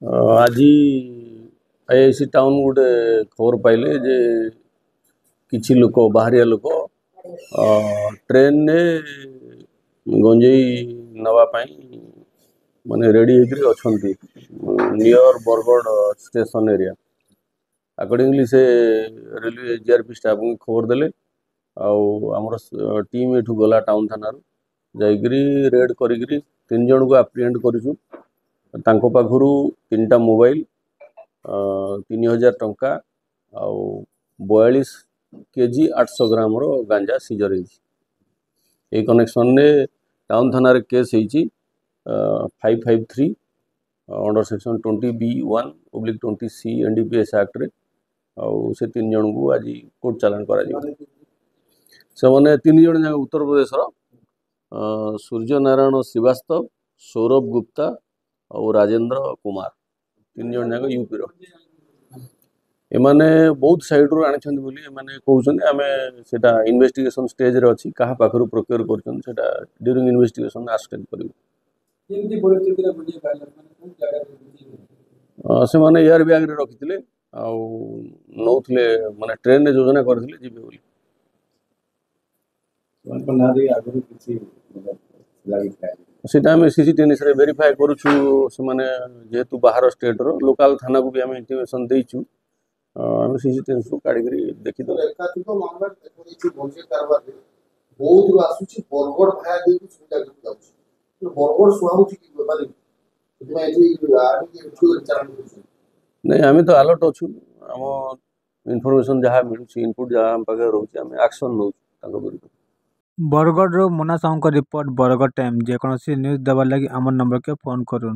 आज IIC town गोटे खबर पाइले जे किछि लोक बाहरिया लोक ट्रेन ने गंजेई नवा माने रेडी होकर अछंती near Bargarh station area. Accordingly से रेलवे जीआरपी स्टाफ को खबर देले आमर टीम एठू गला टाउन थाना जाइकरी रेड करी 3 जन को एप्रिहेंड करिछु। तांको पाखरु 3टा मोबाइल 3000 टंका आउ 42 केजी 800 ग्राम रो गांजा सीजर होई। कनेक्शन ने टाउन थाना रे केस होई 553 under section 20B1/20C NDPS act रे आउ से 3 जन को आज कोर्ट चालान करा जी। से माने 3 जन उत्तर प्रदेश रो सूर्य नारायण श्रीवास्तव, सौरभ गुप्ता और राजेंद्र कुमार 3 जन जाक यूपी रो। एमाने बहुत साइड रो आनी बोली एमाने कहउछन आमे सेटा इन्वेस्टिगेशन स्टेज रे अछि कहा पाखरु प्रोक्योर करछन सेटा ड्यूरिंग इन्वेस्टिगेशन आस्टेज करिवो। केमती परिस्थिति रे बुझी पाइला माने कोन जगह रे बुझी से माने एयर बैग रे रखिथिले आ नौथले माने ट्रेन रे योजना करथिले जिबे बोली। कोन पनारी आगु किछि लागि थाए सेटा आमे सीसीटीवी रे वेरीफाई करूछु। से माने जेतु बाहर स्टेट रो लोकल थाना को भी आमे इंटिमेशन देइछु। आमे सीसीटीवी को काढी करी देखि दो। एकाधिक मामला देखि बंजे कारबार रे बहुत रो आसुची बरगड़ भाया दे सुविधा जाउची बरगड़ सुहाउची कि बेपारी तुमे एठी आनी के उठो चारण करछु। नहीं आमे तो अलर्ट अछु। हम इन्फॉर्मेशन जहाँ मिलुची इनपुट जहाँ हम पाखे रहउची आमे एक्शन नउ ताको विरुद्ध। बरगढ़ मोना साहू रिपोर्ट बरगढ़ टाइम जेकोसी न्यूज देवार लगी आम नंबर के फोन करूँ।